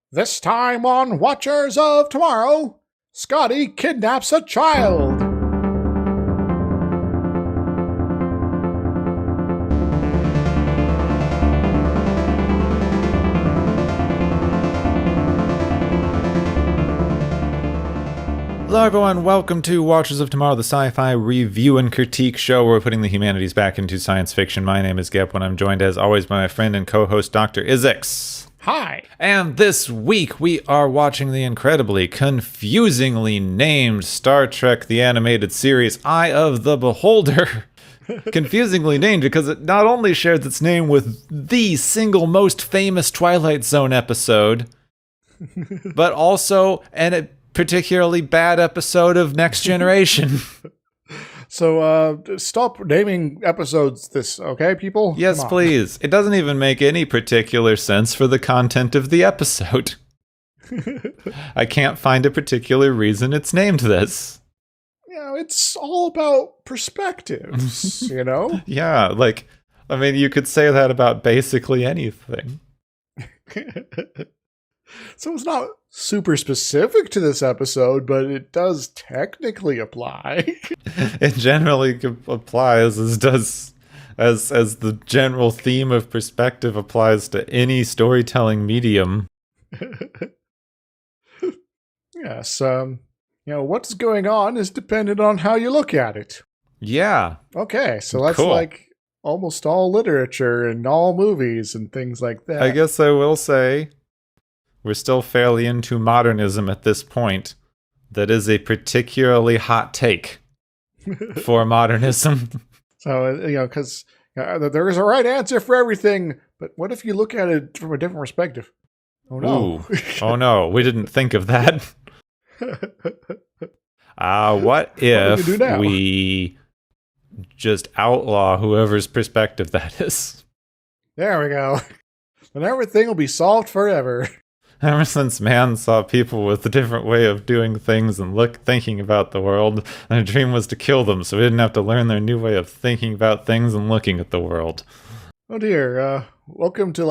This time on Watchers of Tomorrow, Scotty kidnaps a child. Hello everyone, welcome to Watchers of Tomorrow, the sci-fi review and critique show where we're putting the humanities back into science fiction. My name is Gep, and I'm joined as always by my friend and co-host Dr. Izix. Hi. And this week we are watching the incredibly confusingly named Star Trek the Animated Series Eye of the Beholder. Confusingly named because it not only shares its name with the single most famous Twilight Zone episode, but also a particularly bad episode of Next Generation. So, stop naming episodes this, okay, people? Yes, please. It doesn't even make any particular sense for the content of the episode. I can't find a particular reason it's named this. You know, it's all about perspectives, you know? Yeah, you could say that about basically anything. So it's not super specific to this episode, but it does technically apply. It generally applies as the general theme of perspective applies to any storytelling medium. Yes, what's going on is dependent on how you look at it. Yeah. Okay, so that's cool. Like almost all literature and all movies and things like that. I guess I will say we're still fairly into modernism at this point. That is a particularly hot take for modernism. So, because there is a right answer for everything, but what if you look at it from a different perspective? Oh, no. Oh, no. We didn't think of that. What if we just outlaw whoever's perspective that is? There we go. And everything will be solved forever. Ever since man saw people with a different way of doing things and thinking about the world, their dream was to kill them so we didn't have to learn their new way of thinking about things and looking at the world. Oh dear, welcome to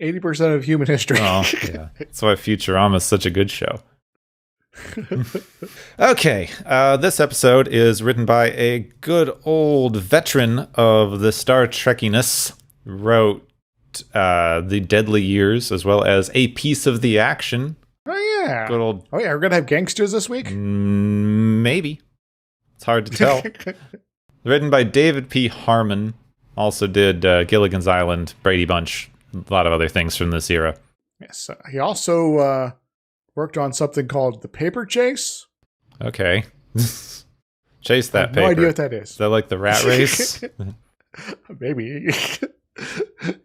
80% of human history. Oh, yeah. That's why Futurama is such a good show. Okay, this episode is written by a good old veteran of the Star Trekkiness, wrote The Deadly Years, as well as A Piece of the Action. Oh, yeah. Good old... Oh, yeah, we're going to have gangsters this week? Maybe. It's hard to tell. Written by David P. Harmon. Also did Gilligan's Island, Brady Bunch, a lot of other things from this era. Yes, he also worked on something called The Paper Chase. Okay. Chase that paper. No idea what that is. Is that like the rat race? Maybe.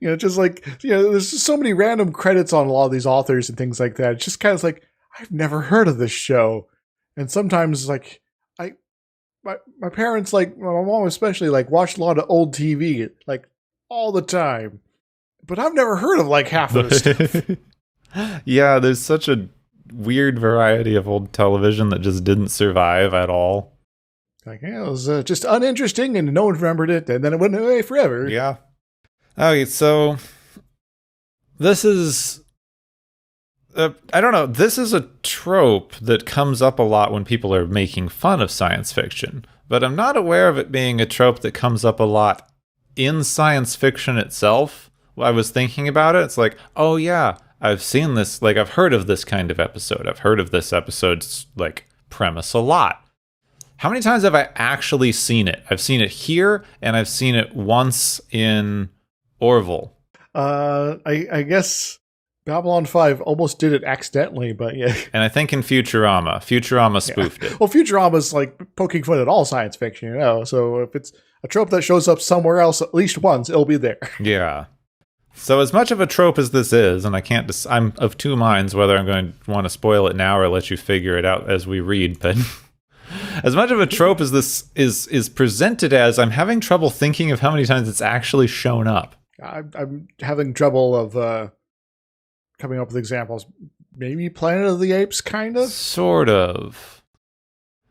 There's just so many random credits on a lot of these authors and things like that. It's just kind of I've never heard of this show. And sometimes my parents, my mom especially, watched a lot of old TV, all the time. But I've never heard of half of this stuff. Yeah, there's such a weird variety of old television that just didn't survive at all. It was just uninteresting and no one remembered it, and then it went away forever. Yeah. Okay, so this is... I don't know, this is a trope that comes up a lot when people are making fun of science fiction, but I'm not aware of it being a trope that comes up a lot in science fiction itself. I was thinking about it, it's oh yeah, I've seen this, I've heard of this kind of episode. I've heard of this episode's, premise a lot. How many times have I actually seen it? I've seen it here, and I've seen it once in Orville. I guess Babylon 5 almost did it accidentally, but yeah. And I think in Futurama spoofed it. Well, Futurama's poking fun at all science fiction, so if it's a trope that shows up somewhere else at least once, it'll be there. Yeah. So as much of a trope as this is, and I'm of two minds whether I'm going to want to spoil it now or let you figure it out as we read, but as much of a trope as this is presented as, I'm having trouble thinking of how many times it's actually shown up. I'm having trouble of coming up with examples. Maybe Planet of the Apes, kind of? Sort of.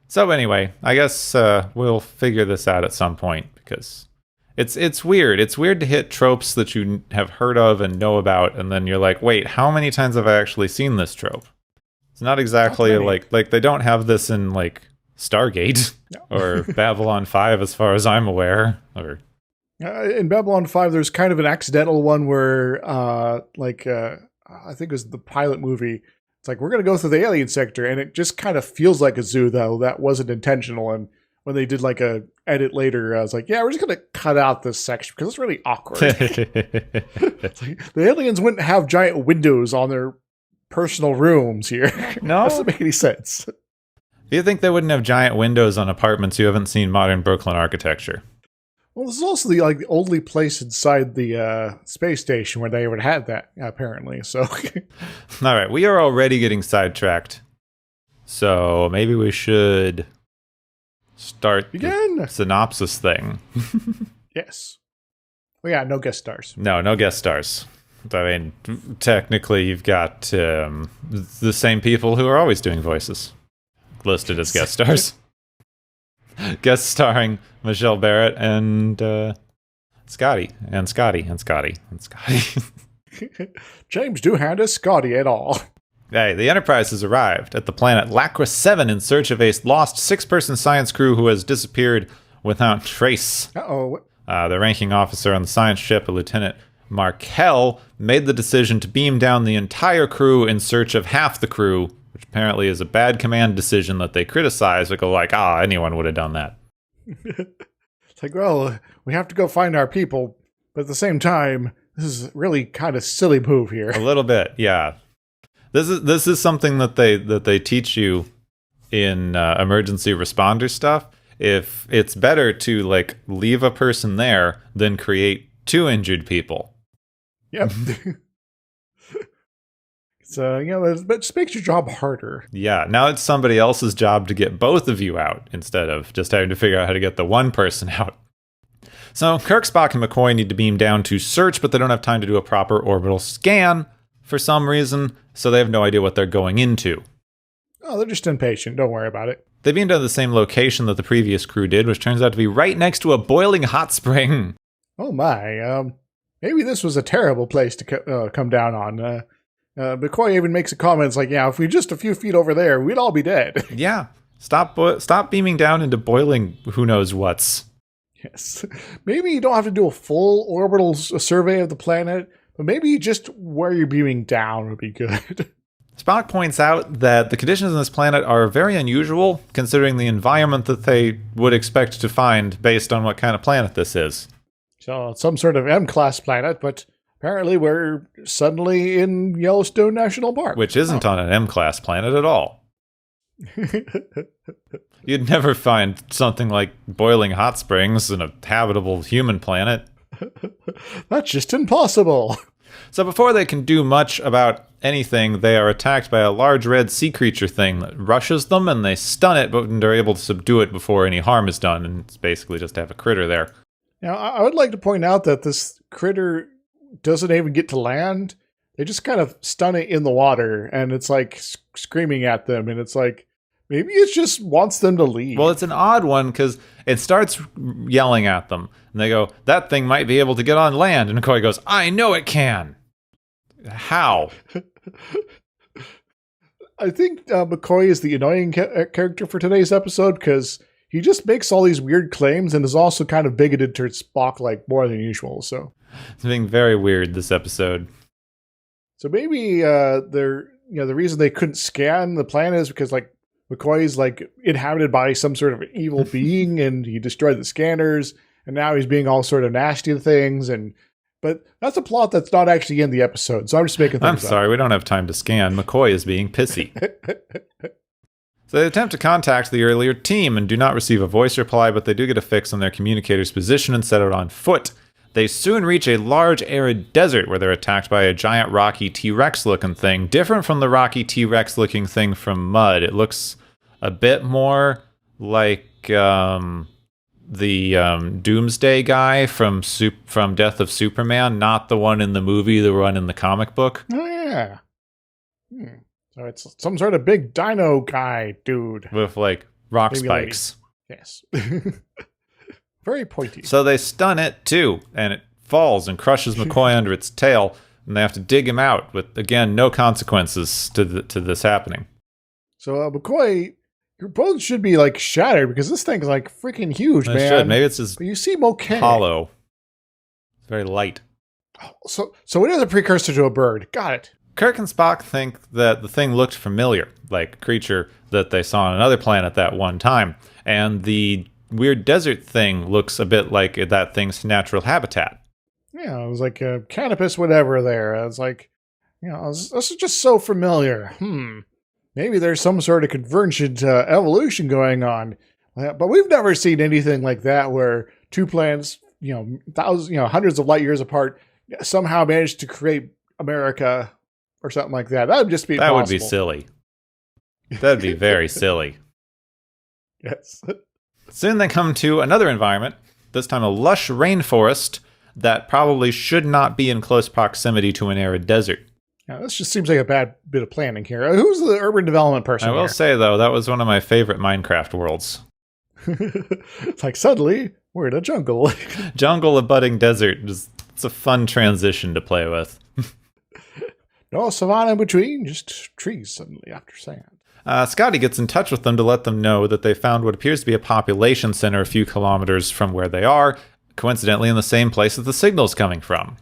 So anyway, I guess we'll figure this out at some point, because It's weird. It's weird to hit tropes that you have heard of and know about, and then you're like, wait, how many times have I actually seen this trope? It's not exactly like they don't have this in like Stargate or Babylon 5 as far as I'm aware. Or in Babylon 5, there's kind of an accidental one where I think it was the pilot movie. It's like, we're going to go through the alien sector, and it just kind of feels like a zoo, though. That wasn't intentional. And when they did like a edit later, I was like, yeah, we're just going to cut out this section because it's really awkward. It's like, the aliens wouldn't have giant windows on their personal rooms here. No? That doesn't make any sense. Do you think they wouldn't have giant windows on apartments who haven't seen modern Brooklyn architecture? Well, this is also the only place inside the space station where they would have that, apparently. So, all right, we are already getting sidetracked. So maybe we should start the synopsis thing. Yes. Well, yeah, no guest stars. No guest stars. I mean, technically, you've got the same people who are always doing voices listed as guest stars. Guest starring Michelle Barrett and Scotty. James Doohan as Scotty et al. Hey, the Enterprise has arrived at the planet Lacra 7 in search of a lost 6-person science crew who has disappeared without trace. Uh-oh. The ranking officer on the science ship, a Lieutenant Markel, made the decision to beam down the entire crew in search of half the crew, which apparently is a bad command decision that they criticize. They go like, anyone would have done that. It's like, well, we have to go find our people, but at the same time, this is really kind of silly move here. A little bit, yeah. This is something that they teach you in emergency responder stuff. If it's better to like leave a person there than create 2 injured people. Yep. So, it just makes your job harder. Yeah, now it's somebody else's job to get both of you out instead of just having to figure out how to get the one person out. So Kirk, Spock, and McCoy need to beam down to search, but they don't have time to do a proper orbital scan for some reason, so they have no idea what they're going into. Oh, they're just impatient. Don't worry about it. They beamed to the same location that the previous crew did, which turns out to be right next to a boiling hot spring. Oh my, maybe this was a terrible place to come down on. McCoy even makes a comment, it's like, yeah, if we just a few feet over there, we'd all be dead. Yeah, stop beaming down into boiling who knows what's. Yes. Maybe you don't have to do a full orbital survey of the planet, but maybe just where you're beaming down would be good. Spock points out that the conditions on this planet are very unusual, considering the environment that they would expect to find based on what kind of planet this is. So it's some sort of M-class planet, but apparently we're suddenly in Yellowstone National Park. Which isn't on an M-class planet at all. You'd never find something like boiling hot springs in a habitable human planet. That's just impossible. So before they can do much about anything, they are attacked by a large red sea creature thing that rushes them, and they stun it, but they're able to subdue it before any harm is done, and it's basically just to have a critter there. Now, I would like to point out that this critter doesn't even get to land. They just kind of stun it in the water, and it's like screaming at them, and it's like, maybe it just wants them to leave. Well, it's an odd one because it starts yelling at them, and they go, that thing might be able to get on land, and McCoy goes, I know it can. How? I think McCoy is the annoying character for today's episode because he just makes all these weird claims and is also kind of bigoted towards Spock like more than usual. So it's being very weird this episode. So maybe the reason they couldn't scan the planet is because like McCoy's like inhabited by some sort of evil being and he destroyed the scanners and now he's being all sort of nasty to things but that's a plot that's not actually in the episode, so I'm just making things up. I'm sorry, we don't have time to scan. McCoy is being pissy. So they attempt to contact the earlier team and do not receive a voice reply, but they do get a fix on their communicator's position and set out on foot. They soon reach a large arid desert where they're attacked by a giant rocky T-Rex looking thing, different from the rocky T-Rex looking thing from Mud. It looks a bit more like the Doomsday guy from Death of Superman, not the one in the movie, the one in the comic book. Oh, yeah. So it's some sort of big dino guy, dude. With, like, rock spikes. Yes. Very pointy. So they stun it too, and it falls and crushes McCoy under its tail, and they have to dig him out with, again, no consequences to this happening. So McCoy, your bones should be like shattered because this thing's like freaking huge, man. It should. Maybe it's just but you seem okay. hollow. It's very light. So it is a precursor to a bird. Got it. Kirk and Spock think that the thing looked familiar, like a creature that they saw on another planet that one time. And the weird desert thing looks a bit like that thing's natural habitat. Yeah, it was like a canopus, whatever there. It's like, this is just so familiar. Maybe there's some sort of convergent evolution going on. But we've never seen anything like that where two planets, thousands, hundreds of light years apart, somehow managed to create America or something like that. That would just be impossible. That would be silly. That'd be very silly. Yes. Soon they come to another environment, this time a lush rainforest that probably should not be in close proximity to an arid desert. Yeah, this just seems like a bad bit of planning here. Who's the urban development person I will say, though, that was one of my favorite Minecraft worlds. It's like, suddenly, we're in a jungle. Jungle abutting desert. It's a fun transition to play with. No savanna in between, just trees suddenly after sand. Scotty gets in touch with them to let them know that they found what appears to be a population center a few kilometers from where they are, coincidentally in the same place that the signal's coming from.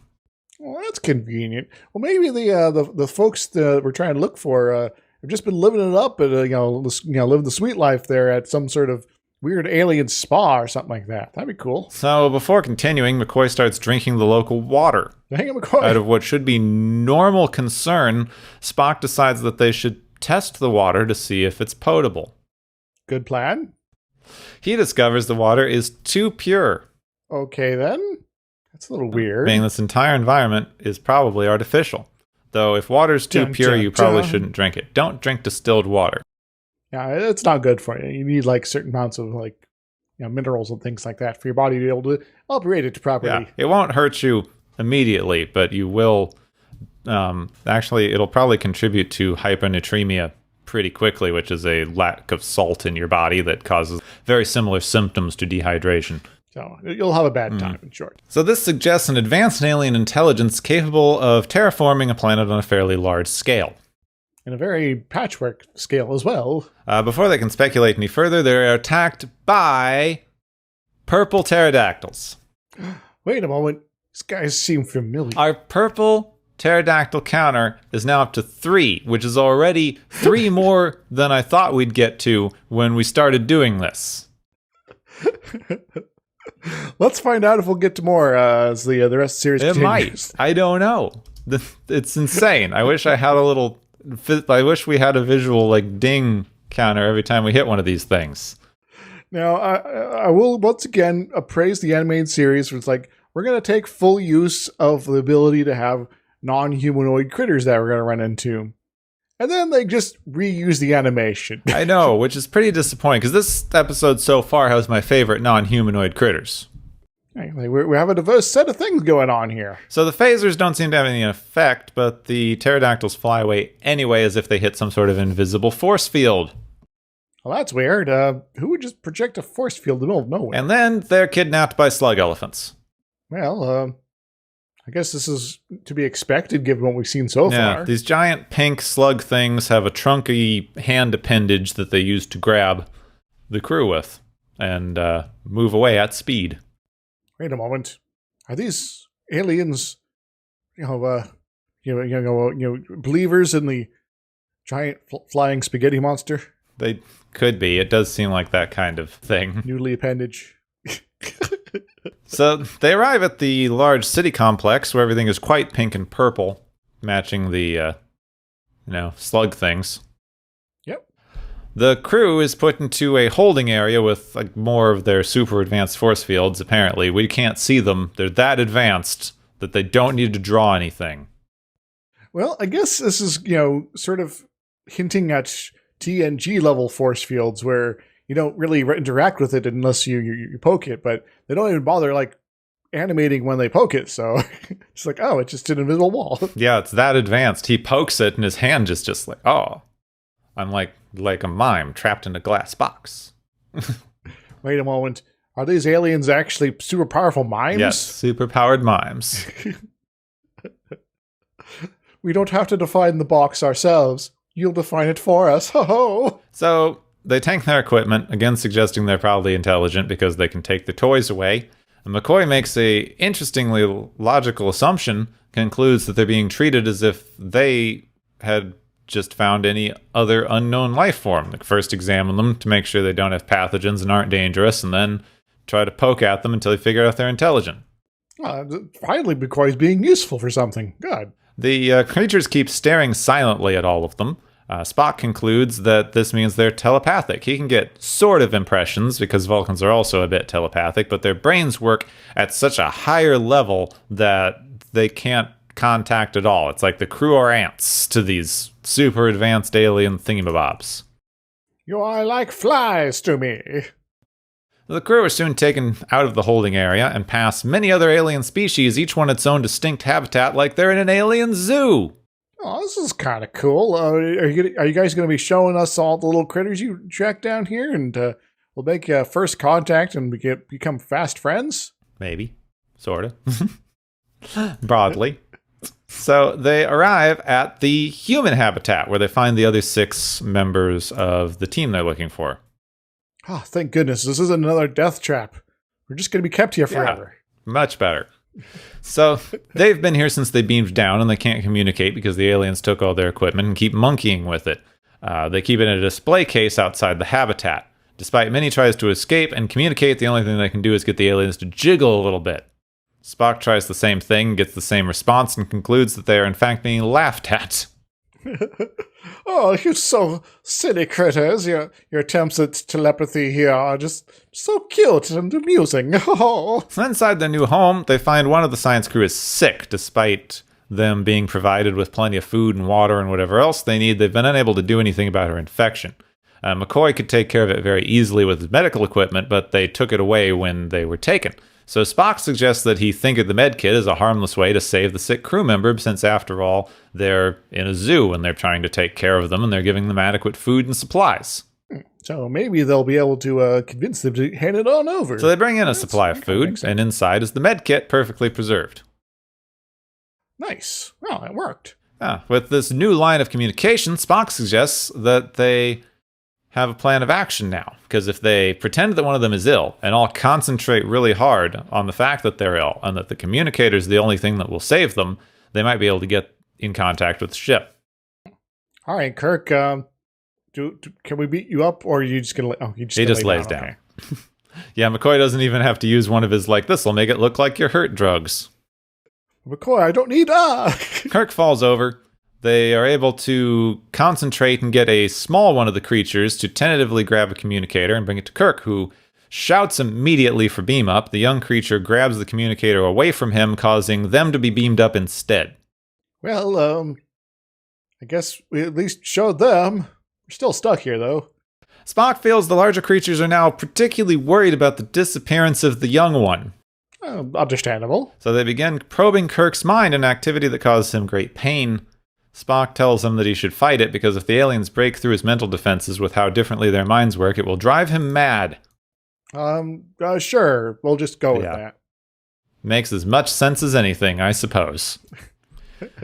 Well, that's convenient. Well, maybe the folks that we're trying to look for have just been living it up and living the sweet life there at some sort of weird alien spa or something like that. That'd be cool. So before continuing, McCoy starts drinking the local water. Dang it, McCoy. Out of what should be normal concern, Spock decides that they should test the water to see if it's potable. Good plan. He discovers the water is too pure. Okay, then. That's a little weird. Meaning this entire environment is probably artificial. Though if water's too pure, you probably shouldn't drink it. Don't drink distilled water. Yeah, it's not good for you. You need like certain amounts of minerals and things like that for your body to be able to operate it properly. Yeah, it won't hurt you immediately, but you will. Actually, it'll probably contribute to hyponatremia pretty quickly, which is a lack of salt in your body that causes very similar symptoms to dehydration. So you'll have a bad time, in short. So this suggests an advanced alien intelligence capable of terraforming a planet on a fairly large scale. In a very patchwork scale as well. Before they can speculate any further, they're attacked by purple pterodactyls. Wait a moment. These guys seem familiar. Our purple pterodactyl counter is now up to 3, which is already 3 more than I thought we'd get to when we started doing this. Let's find out if we'll get to more as the rest of the series continues. It might. I don't know. It's insane. I wish I had I wish we had a visual ding counter every time we hit one of these things. Now, I will once again appraise the animated series. Where it's like, we're going to take full use of the ability to have non-humanoid critters that we're going to run into. And then they just reuse the animation. I know, which is pretty disappointing, because this episode so far has my favorite non-humanoid critters. We have a diverse set of things going on here. So the phasers don't seem to have any effect, but the pterodactyls fly away anyway as if they hit some sort of invisible force field. Well, that's weird. Who would just project a force field in the middle of nowhere? And then they're kidnapped by slug elephants. Well, I guess this is to be expected given what we've seen so far. These giant pink slug things have a trunky hand appendage that they use to grab the crew with and move away at speed. Wait a moment. Are these aliens, believers in the giant flying spaghetti monster? They could be. It does seem like that kind of thing. Noodly appendage. So they arrive at the large city complex where everything is quite pink and purple, matching the, slug things. Yep. The crew is put into a holding area with more of their super advanced force fields, apparently. We can't see them. They're that advanced that they don't need to draw anything. Well, I guess this is, sort of hinting at TNG level force fields where you don't really interact with it unless you poke it, but they don't even bother animating when they poke it. So it's like, oh, it's just an invisible wall. Yeah, it's that advanced. He pokes it and his hand is just like, oh, I'm like a mime trapped in a glass box. Wait a moment. Are these aliens actually super powerful mimes? Yes, super powered mimes. We don't have to define the box ourselves. You'll define it for us. Ho ho! So they tank their equipment, again suggesting they're probably intelligent because they can take the toys away. And McCoy makes a interestingly logical assumption, concludes that they're being treated as if they had just found any other unknown life form. Like first examine them to make sure they don't have pathogens and aren't dangerous, and then try to poke at them until they figure out they're intelligent. Finally, McCoy's being useful for something. God. The creatures keep staring silently at all of them. Spock concludes that this means they're telepathic. He can get sort of impressions because Vulcans are also a bit telepathic, but their brains work at such a higher level that they can't contact at all. It's like the crew are ants to these super advanced alien thingamabobs. You are like flies to me. The crew are soon taken out of the holding area and pass many other alien species, each one its own distinct habitat, like they're in an alien zoo. Oh, this is kind of cool. Are you guys going to be showing us all the little critters you tracked down here, and we'll make first contact and become fast friends? Maybe. Sort of. Broadly. So they arrive at the human habitat, where they find the other 6 members of the team they're looking for. Oh, thank goodness. This isn't another death trap. We're just going to be kept here forever. Yeah, much better. So they've been here since they beamed down, and they can't communicate because the aliens took all their equipment and keep monkeying with it. They keep it in a display case outside the habitat. Despite many tries to escape and communicate, the only thing they can do is get the aliens to jiggle a little bit. Spock tries the same thing, gets the same response, and concludes that they are in fact being laughed at. Oh, you so silly critters. Your attempts at telepathy here are just so cute and amusing. Oh. So inside their new home, they find one of the science crew is sick, despite them being provided with plenty of food and water and whatever else they need. They've been unable to do anything about her infection. McCoy could take care of it very easily with his medical equipment, but they took it away when they were taken. So Spock suggests that he think of the med kit as a harmless way to save the sick crew member, since after all, they're in a zoo and they're trying to take care of them and they're giving them adequate food and supplies. So maybe they'll be able to convince them to hand it on over. So they bring in a supply of food, and inside is the med kit, perfectly preserved. Nice. Well, it worked. With this new line of communication, Spock suggests that they have a plan of action now, because if they pretend that one of them is ill and all concentrate really hard on the fact that they're ill and that the communicator is the only thing that will save them, they might be able to get in contact with the ship. All right, Kirk, can we beat you up, or are you just going to... He just lays down. Okay. Yeah, McCoy doesn't even have to use one of his, this will make it look like you're hurt drugs. McCoy, I don't need... Kirk falls over. They are able to concentrate and get a small one of the creatures to tentatively grab a communicator and bring it to Kirk, who shouts immediately for beam up. The young creature grabs the communicator away from him, causing them to be beamed up instead. Well, I guess we at least showed them. We're still stuck here, though. Spock feels the larger creatures are now particularly worried about the disappearance of the young one. Understandable. So they begin probing Kirk's mind, an activity that causes him great pain. Spock tells him that he should fight it because if the aliens break through his mental defenses with how differently their minds work, it will drive him mad. Sure. We'll just go with that. Makes as much sense as anything, I suppose.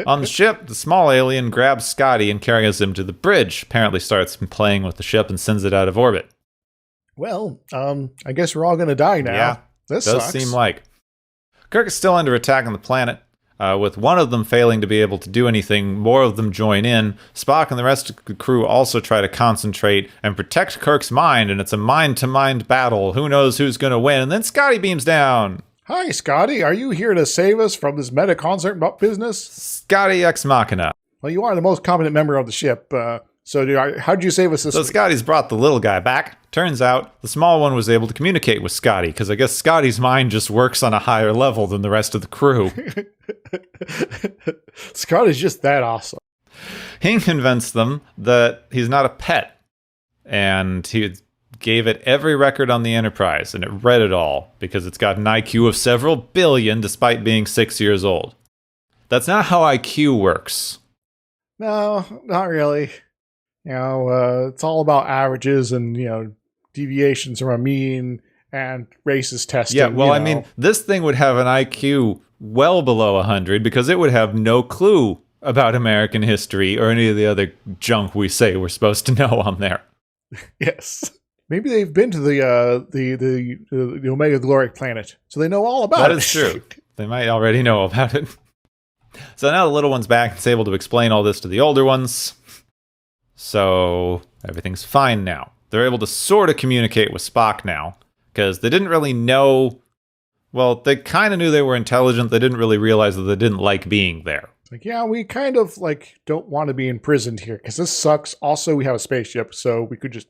On the ship, the small alien grabs Scotty and carries him to the bridge, apparently starts playing with the ship and sends it out of orbit. Well, I guess we're all going to die now. Yeah, this does sucks. Seem like. Kirk is still under attack on the planet. With one of them failing to be able to do anything, more of them join in. Spock and the rest of the crew also try to concentrate and protect Kirk's mind, and it's a mind-to-mind battle. Who knows who's going to win? And then Scotty beams down. Hi, Scotty. Are you here to save us from this meta concert business? Scotty ex machina. Well, you are the most competent member of the ship. How'd you save us this week? Scotty's brought the little guy back. Turns out the small one was able to communicate with Scotty, because I guess Scotty's mind just works on a higher level than the rest of the crew. Scotty's just that awesome. He convinced them that he's not a pet, and he gave it every record on the Enterprise, and it read it all, because it's got an IQ of several billion despite being 6 years old. That's not how IQ works. No, not really. It's all about averages and, deviations from a mean, and racist testing. Yeah, well, I mean, this thing would have an IQ well below 100 because it would have no clue about American history or any of the other junk we say we're supposed to know on there. Yes. Maybe they've been to the Omega Gloric planet, so they know all about it. That is true. They might already know about it. So now the little one's back and is able to explain all this to the older ones. So everything's fine now. They're able to sort of communicate with Spock now, because they didn't really know. Well, they kind of knew they were intelligent. They didn't really realize that they didn't like being there. Like, yeah, we kind of don't want to be imprisoned here because this sucks. Also, we have a spaceship, so we could just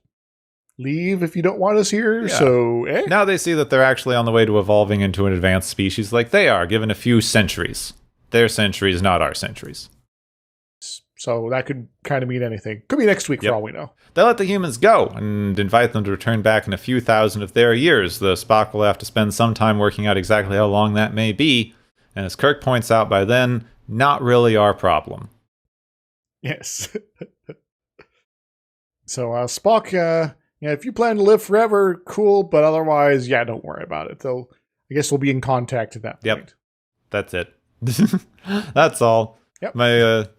leave if you don't want us here. Yeah. So now they see that they're actually on the way to evolving into an advanced species like they are, given a few centuries. Their centuries, not our centuries. So that could kind of mean anything. Could be next week for all we know. They'll let the humans go and invite them to return back in a few thousand of their years. The Spock will have to spend some time working out exactly how long that may be. And as Kirk points out by then, not really our problem. Yes. So Spock, if you plan to live forever, cool. But otherwise, don't worry about it. I guess we'll be in contact at that point. That's it. That's all. Yep.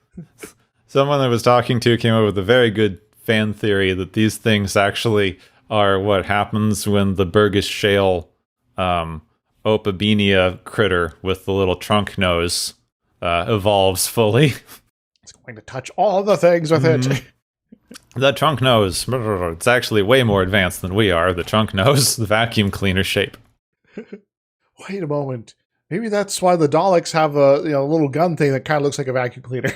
Someone I was talking to came up with a very good fan theory that these things actually are what happens when the Burgess Shale Opabenia critter with the little trunk nose evolves fully. It's going to touch all the things with it. The trunk nose, it's actually way more advanced than we are. The trunk nose, the vacuum cleaner shape. Wait a moment. Maybe that's why the Daleks have a little gun thing that kind of looks like a vacuum cleaner.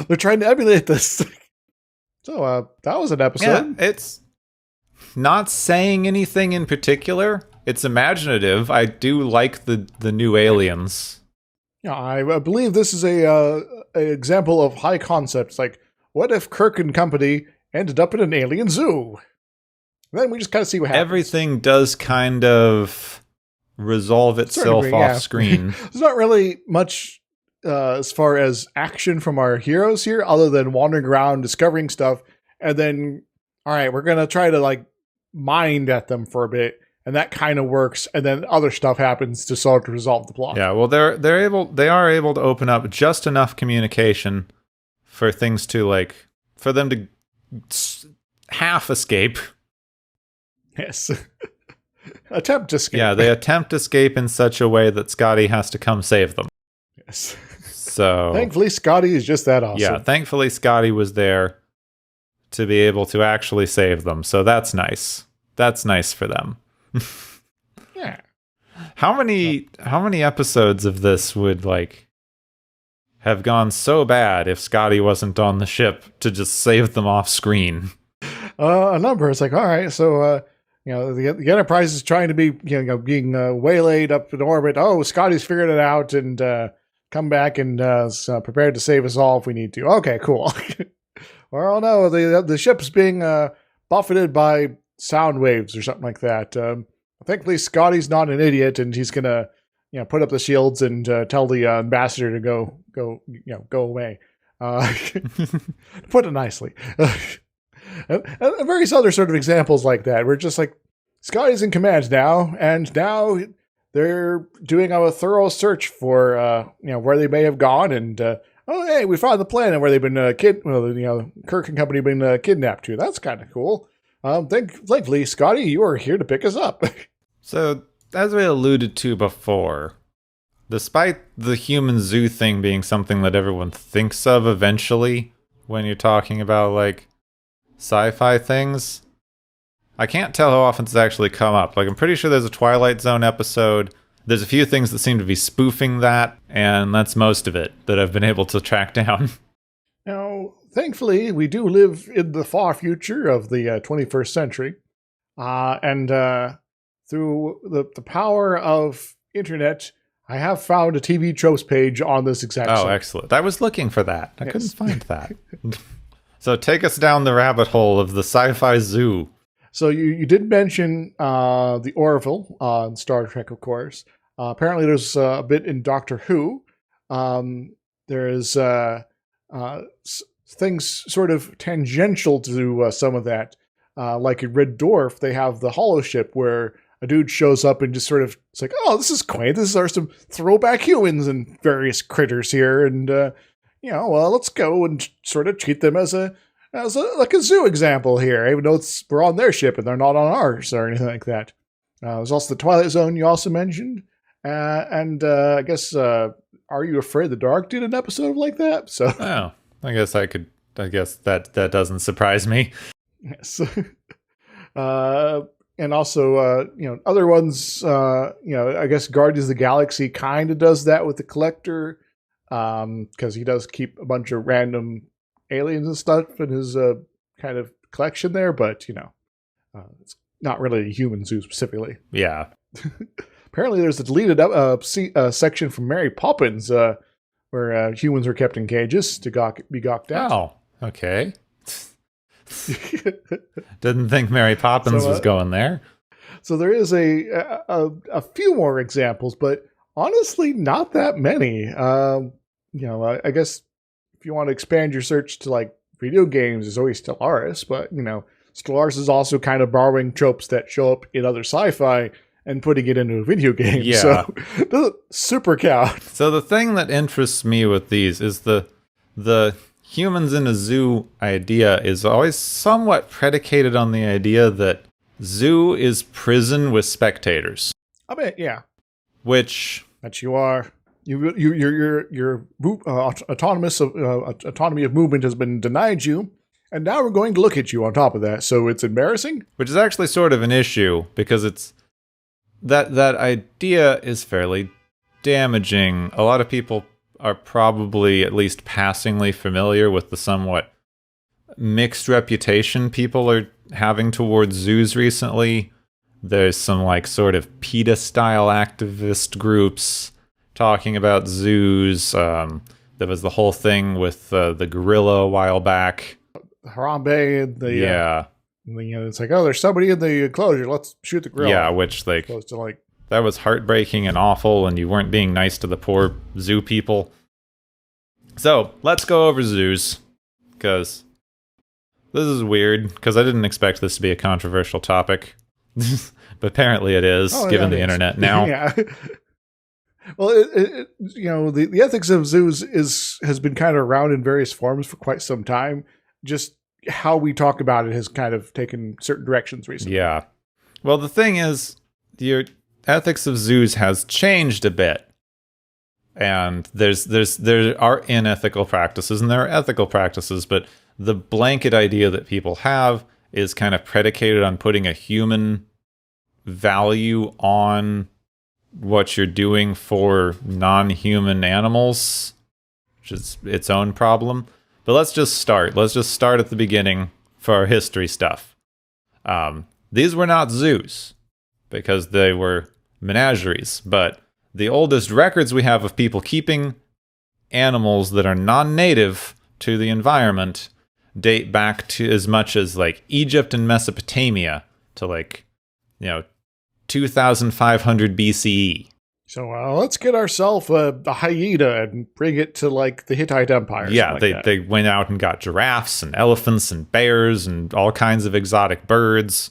They're trying to emulate this. So that was an episode. Yeah, it's not saying anything in particular. It's imaginative. I do like the new aliens. Yeah, I believe this is a example of high concepts. Like, what if Kirk and company ended up in an alien zoo? And then we just kind of see what happens. Everything does kind of resolve itself off screen. There's not really much as far as action from our heroes here, other than wandering around, discovering stuff, and then, all right, we're going to try to mind at them for a bit, and that kind of works, and then other stuff happens to sort of resolve the plot. Yeah, well, they are able to open up just enough communication for things to, for them to half escape. Yes. Attempt escape. Yeah, they attempt escape in such a way that Scotty has to come save them. Yes. So thankfully, Scotty is just that awesome. Yeah, thankfully Scotty was there to be able to actually save them. So that's nice. That's nice for them. Yeah. How many episodes of this would have gone so bad if Scotty wasn't on the ship to just save them off screen? A number. It's all right, so the Enterprise is trying to be being waylaid up in orbit. Oh, Scotty's figured it out and come back and is prepared to save us all if we need to. Okay, cool. Well, no, the ship's being buffeted by sound waves or something like that. Thankfully, Scotty's not an idiot, and he's gonna put up the shields and tell the ambassador to go away. Put it nicely. And various other sort of examples like that. We're just Scotty's in command now, and now they're doing a thorough search for where they may have gone, and hey, we found the planet where they've been Kirk and company been kidnapped to. That's kind of cool. Thankfully, Scotty, you are here to pick us up. So, as we alluded to before, despite the human zoo thing being something that everyone thinks of eventually when you're talking about sci-fi things, I can't tell how often it's actually come up. I'm pretty sure there's a Twilight Zone episode. There's a few things that seem to be spoofing that, and that's most of it that I've been able to track down. Now, thankfully, we do live in the far future of the 21st century, and through the power of internet, I have found a TV tropes page on this exact site. Oh, excellent. I was looking for that. I couldn't find that. So take us down the rabbit hole of the sci-fi zoo. So you did mention the Orville in Star Trek, of course. Apparently there's a bit in Doctor Who. There is things sort of tangential to some of that. like in Red Dwarf, they have the Hollow Ship where a dude shows up and just sort of, it's like, oh, this is quaint. These are some throwback humans and various critters here. And, let's go and sort of treat them as a zoo example here, even though we're on their ship and they're not on ours or anything like that. There's also the Twilight Zone you also mentioned. I guess, Are You Afraid the Dark did an episode like that? So, oh, I guess that doesn't surprise me. Yes. And also, other ones, I guess Guardians of the Galaxy kind of does that with the Collector, because he does keep a bunch of random aliens and stuff in his kind of collection there, but, it's not really a human zoo specifically. Yeah. Apparently there's a deleted section from Mary Poppins where humans were kept in cages to be gawked at. Oh, okay. Didn't think Mary Poppins was going there. So there is a few more examples, but honestly, not that many. I guess if you want to expand your search to like video games, there's always Stellaris, but Stellaris is also kind of borrowing tropes that show up in other sci-fi and putting it into a video game. Yeah. So it doesn't super count. So the thing that interests me with these is the humans in a zoo idea is always somewhat predicated on the idea that zoo is prison with spectators. I mean, yeah. Which that you are. Your autonomy of movement has been denied you, and now we're going to look at you on top of that. So it's embarrassing. Which is actually sort of an issue because it's that idea is fairly damaging. A lot of people are probably at least passingly familiar with the somewhat mixed reputation people are having towards zoos recently. There's some like sort of PETA style activist groups talking about zoos. There was the whole thing with the gorilla a while back. Harambe and it's like, oh, there's somebody in the enclosure. Let's shoot the gorilla. Yeah, which that was heartbreaking and awful, and you weren't being nice to the poor zoo people. So let's go over zoos, because this is weird, because I didn't expect this to be a controversial topic. But apparently it is, given the internet now. Yeah. Well, the ethics of zoos has been kind of around in various forms for quite some time. Just how we talk about it has kind of taken certain directions recently. Yeah. Well, the thing is, the ethics of zoos has changed a bit. And there are unethical practices and there are ethical practices, but the blanket idea that people have is kind of predicated on putting a human value on what you're doing for non-human animals, which is its own problem. But let's just start. Let's just start at the beginning for our history stuff. These were not zoos because they were menageries, but the oldest records we have of people keeping animals that are non-native to the environment date back to as much as like Egypt and Mesopotamia to 2500 BCE. So let's get ourselves a hyena and bring it to like the Hittite Empire. Yeah, they went out and got giraffes and elephants and bears and all kinds of exotic birds.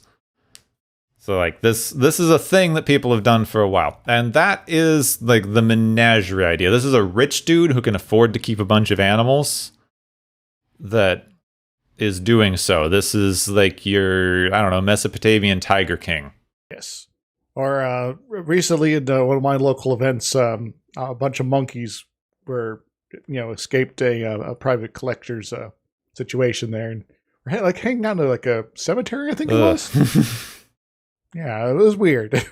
So like this is a thing that people have done for a while. And that is like the menagerie idea. This is a rich dude who can afford to keep a bunch of animals that is doing so. This is like your, Mesopotamian Tiger King. Yes. Or recently in one of my local events, a bunch of monkeys were, escaped a private collector's situation there. And were like hanging out to like a cemetery, I think it was. Yeah, it was weird.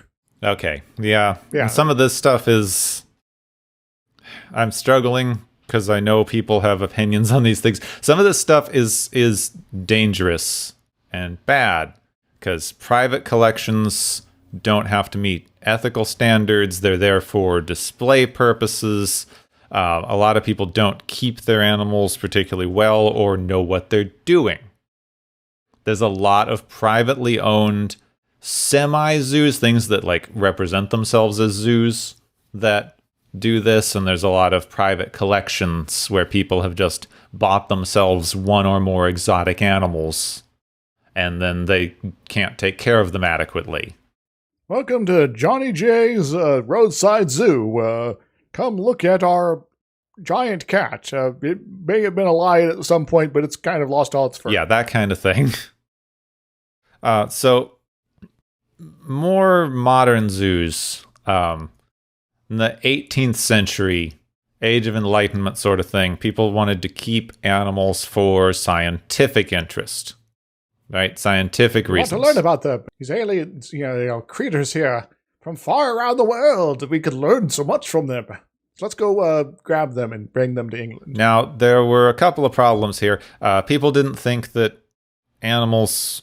Okay, yeah. Some of this stuff is... I'm struggling because I know people have opinions on these things. Some of this stuff is dangerous and bad because private collections don't have to meet ethical standards. They're there for display purposes. A lot of people don't keep their animals particularly well or know what they're doing. There's a lot of privately owned semi-zoos, things that like represent themselves as zoos that do this, and there's a lot of private collections where people have just bought themselves one or more exotic animals and then they can't take care of them adequately. Welcome to Johnny J's Roadside Zoo. Come look at our giant cat. It may have been alive at some point, but it's kind of lost all its fur. Yeah, that kind of thing. So, more modern zoos. In the 18th century, Age of Enlightenment sort of thing, people wanted to keep animals for scientific interest. Right? Scientific reasons. Want to learn about these aliens, creatures here from far around the world. We could learn so much from them. So let's go grab them and bring them to England. Now, there were a couple of problems here. People didn't think that animals'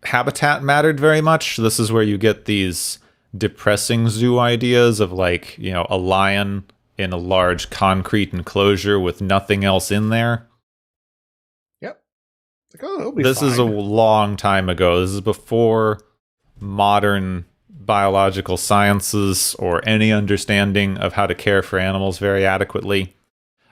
habitat mattered very much. This is where you get these depressing zoo ideas of a lion in a large concrete enclosure with nothing else in there. This is a long time ago. This is before modern biological sciences or any understanding of how to care for animals very adequately.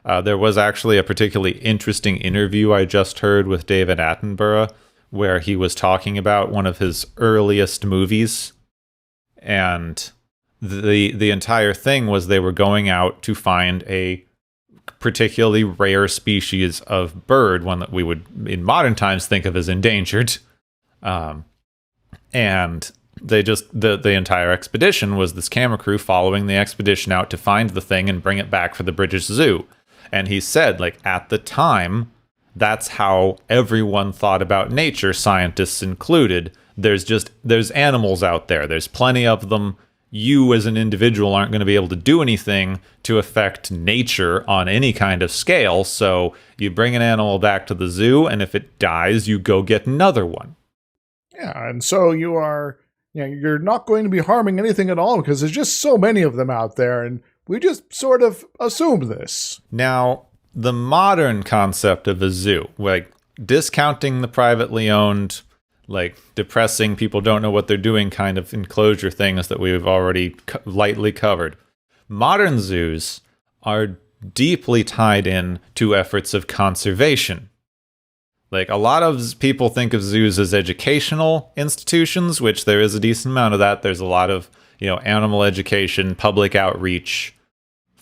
There was actually a particularly interesting interview I just heard with David Attenborough where he was talking about one of his earliest movies. And the entire thing was they were going out to find a particularly rare species of bird, one that we would in modern times think of as endangered. And they the entire expedition was this camera crew following the expedition out to find the thing and bring it back for the British Zoo. And he said, at the time, that's how everyone thought about nature, scientists included. There's animals out there. There's plenty of them. You as an individual aren't going to be able to do anything to affect nature on any kind of scale. So you bring an animal back to the zoo, and if it dies, you go get another one. Yeah, and so you're not going to be harming anything at all because there's just so many of them out there, and we just sort of assume this. Now, the modern concept of a zoo, discounting the privately owned, depressing, people don't know what they're doing kind of enclosure things that we've already lightly covered. Modern zoos are deeply tied in to efforts of conservation. A lot of people think of zoos as educational institutions, which there is a decent amount of that. There's a lot of, animal education, public outreach,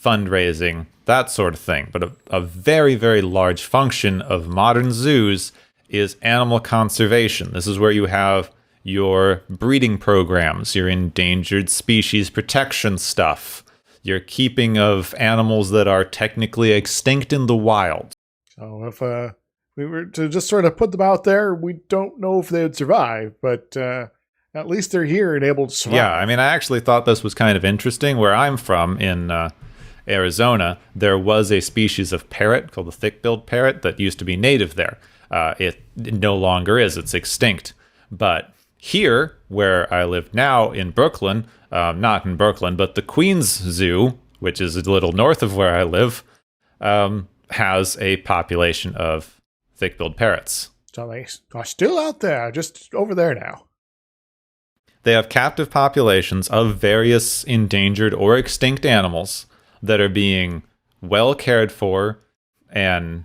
fundraising, that sort of thing. But a very, very large function of modern zoos is animal conservation. This is where you have your breeding programs, your endangered species protection stuff, your keeping of animals that are technically extinct in the wild. So if we were to just sort of put them out there, we don't know if they would survive, but at least they're here and able to survive. Yeah, I actually thought this was kind of interesting. Where I'm from in Arizona, there was a species of parrot called the thick-billed parrot that used to be native there. It no longer is. It's extinct. But here, where I live now in Brooklyn, not in Brooklyn, but the Queens Zoo, which is a little north of where I live, has a population of thick-billed parrots. So they are still out there, just over there now. They have captive populations of various endangered or extinct animals that are being well cared for and,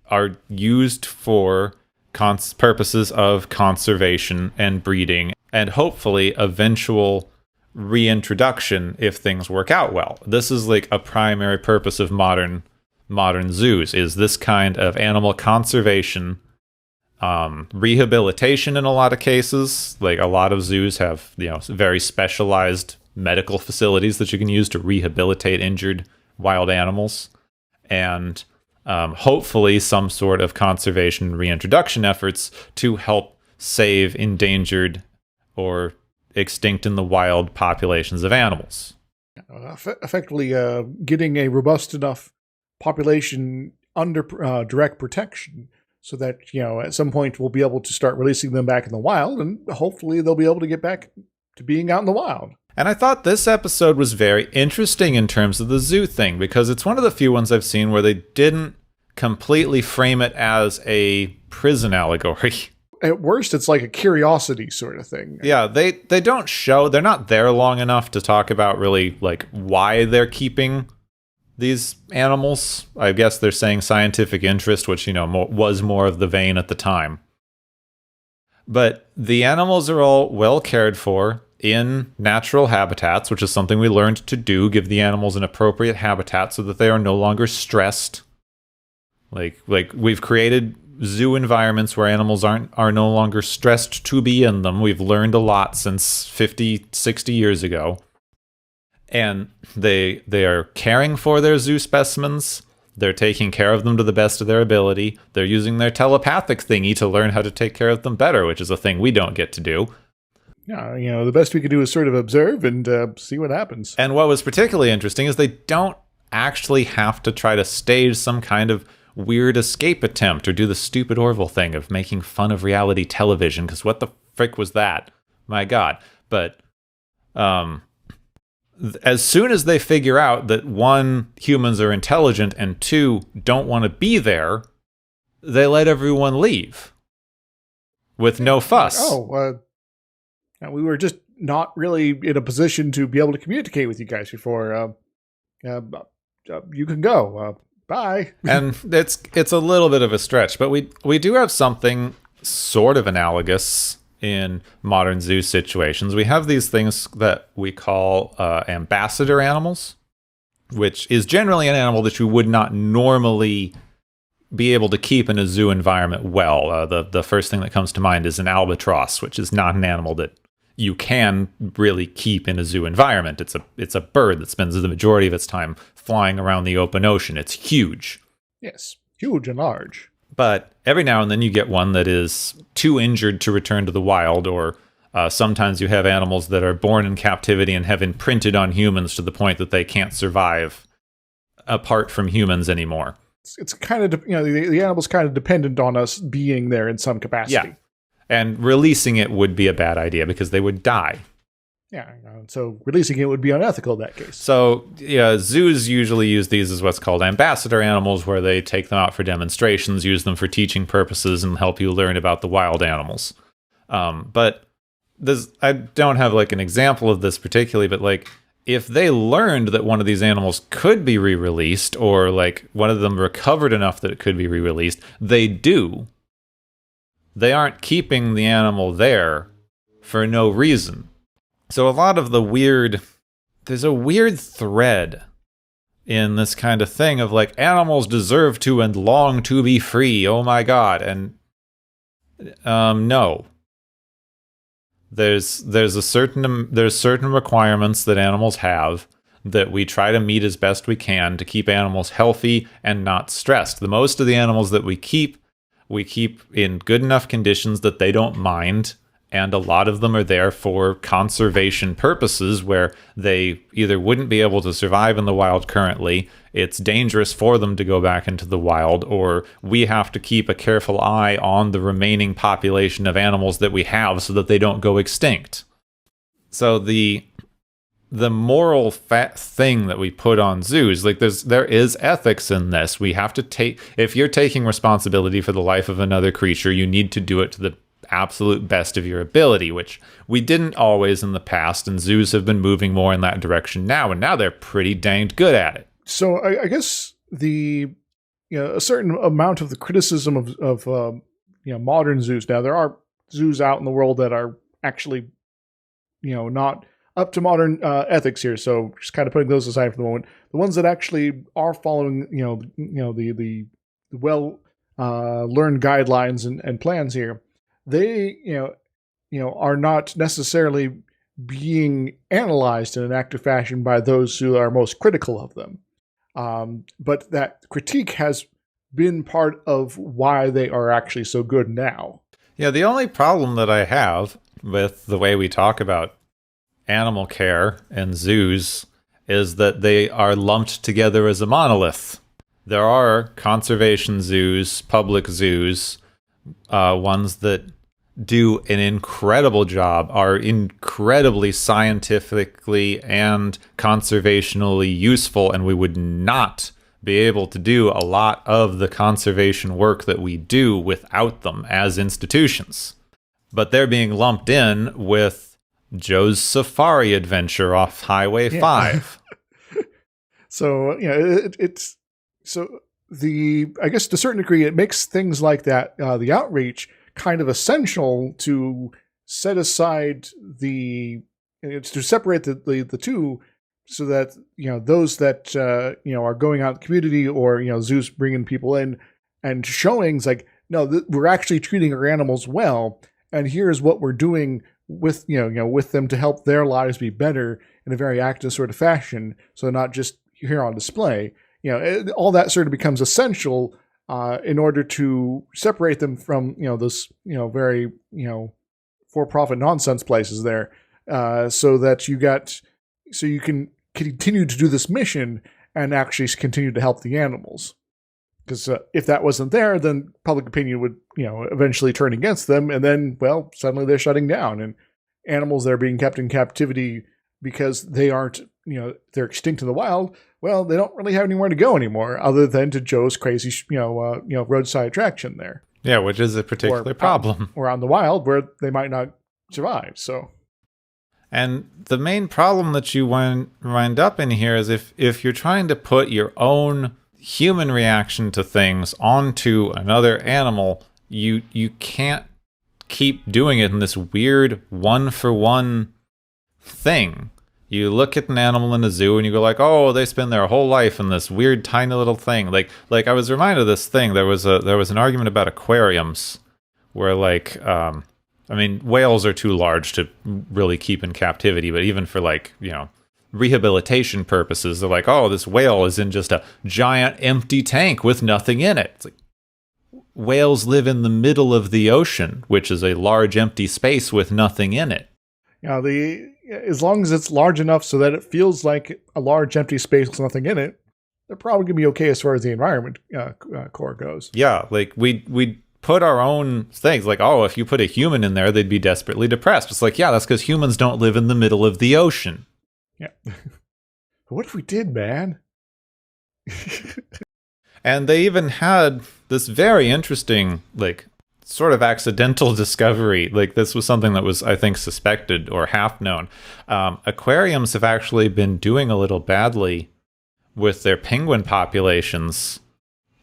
are used for purposes of conservation and breeding and hopefully eventual reintroduction if things work out well. This is a primary purpose of modern zoos, is this kind of animal conservation, rehabilitation in a lot of cases. A lot of zoos have, very specialized medical facilities that you can use to rehabilitate injured wild animals. And hopefully some sort of conservation reintroduction efforts to help save endangered or extinct in the wild populations of animals. Effectively getting a robust enough population under direct protection so that, at some point we'll be able to start releasing them back in the wild, and hopefully they'll be able to get back to being out in the wild. And I thought this episode was very interesting in terms of the zoo thing, because it's one of the few ones I've seen where they didn't completely frame it as a prison allegory. At worst, it's like a curiosity sort of thing. Yeah, they don't show, they're not there long enough to talk about really why they're keeping these animals. I guess they're saying scientific interest, which, was more of the vein at the time. But the animals are all well cared for in natural habitats, which is something we learned to do, give the animals an appropriate habitat so that they are no longer stressed. Like we've created zoo environments where animals are no longer stressed to be in them. We've learned a lot since 50, 60 years ago. And they are caring for their zoo specimens. They're taking care of them to the best of their ability. They're using their telepathic thingy to learn how to take care of them better, which is a thing we don't get to do. Yeah, the best we can do is sort of observe and see what happens. And what was particularly interesting is they don't actually have to try to stage some kind of weird escape attempt or do the stupid Orville thing of making fun of reality television, because what the frick was that? My God. But as soon as they figure out that one, humans are intelligent, and two, don't want to be there, they let everyone leave with no fuss. We were just not really in a position to be able to communicate with you guys before. You can go. Bye. And it's a little bit of a stretch, but we do have something sort of analogous in modern zoo situations. We have these things that we call ambassador animals, which is generally an animal that you would not normally be able to keep in a zoo environment well. The first thing that comes to mind is an albatross, which is not an animal that you can really keep in a zoo environment. It's a bird that spends the majority of its time flying around the open ocean. It's huge. Yes, huge and large. But every now and then you get one that is too injured to return to the wild, or sometimes you have animals that are born in captivity and have imprinted on humans to the point that they can't survive apart from humans anymore. It's kind of, the animal's kind of dependent on us being there in some capacity. Yeah. And releasing it would be a bad idea because they would die. Yeah, so releasing it would be unethical in that case. So, yeah, zoos usually use these as what's called ambassador animals, where they take them out for demonstrations, use them for teaching purposes, and help you learn about the wild animals. But I don't have like an example of this particularly, but like if they learned that one of these animals could be re-released, or like one of them recovered enough that it could be re-released, they do. They aren't keeping the animal there for no reason. So a lot of there's a weird thread in this kind of thing of like, animals deserve to and long to be free. Oh my God. And no. There's certain requirements that animals have that we try to meet as best we can to keep animals healthy and not stressed. The most of the animals that we keep in good enough conditions that they don't mind, and a lot of them are there for conservation purposes where they either wouldn't be able to survive in the wild currently, it's dangerous for them to go back into the wild, or we have to keep a careful eye on the remaining population of animals that we have so that they don't go extinct. So the moral thing that we put on zoos, like there is ethics in this. We have to if you're taking responsibility for the life of another creature, you need to do it to the absolute best of your ability, which we didn't always in the past, and zoos have been moving more in that direction now, and now they're pretty danged good at it. So I guess a certain amount of the criticism of modern zoos, now there are zoos out in the world that are actually not up to modern ethics here, so just kind of putting those aside for the moment. The ones that actually are following the well learned guidelines and plans here, they are not necessarily being analyzed in an active fashion by those who are most critical of them. But that critique has been part of why they are actually so good now. Yeah, the only problem that I have with the way we talk about animal care and zoos is that they are lumped together as a monolith. There are conservation zoos, public zoos, ones that do an incredible job, are incredibly scientifically and conservationally useful, and we would not be able to do a lot of the conservation work that we do without them as institutions. But they're being lumped in with Joe's Safari Adventure off Highway 5. So, I guess to a certain degree, it makes things like that, the outreach, kind of essential to set aside to separate the two, so that those that are going out in the community, or zoos bringing people in and showing like, no, we're actually treating our animals well, and here's what we're doing with with them to help their lives be better in a very active sort of fashion, so not just here on display. All that sort of becomes essential in order to separate them from those very for-profit nonsense places there, so that you can continue to do this mission and actually continue to help the animals. Because if that wasn't there, then public opinion would eventually turn against them, and then, well, suddenly they're shutting down, and animals that are being kept in captivity because they aren't they're extinct in the wild. Well, they don't really have anywhere to go anymore, other than to Joe's crazy roadside attraction there. Yeah, which is a particular problem. Or out in the wild, where they might not survive. So, and the main problem that you wind up in here is if you're trying to put your own human reaction to things onto another animal, you can't keep doing it in this weird one-for-one thing. You look at an animal in a zoo and you go like, oh, they spend their whole life in this weird tiny little thing. Like I was reminded of this thing. There was an argument about aquariums where whales are too large to really keep in captivity, but even for rehabilitation purposes, they're like, oh, this whale is in just a giant empty tank with nothing in it. It's like, whales live in the middle of the ocean, which is a large empty space with nothing in it. As long as it's large enough so that it feels like a large empty space with nothing in it, they're probably going to be okay as far as the environment core goes. Yeah, like we put our own things, like, oh, if you put a human in there, they'd be desperately depressed. It's like, yeah, that's because humans don't live in the middle of the ocean. Yeah. What if we did, man? And they even had this very interesting, sort of accidental discovery. This was something that was, I think, suspected or half known. Aquariums have actually been doing a little badly with their penguin populations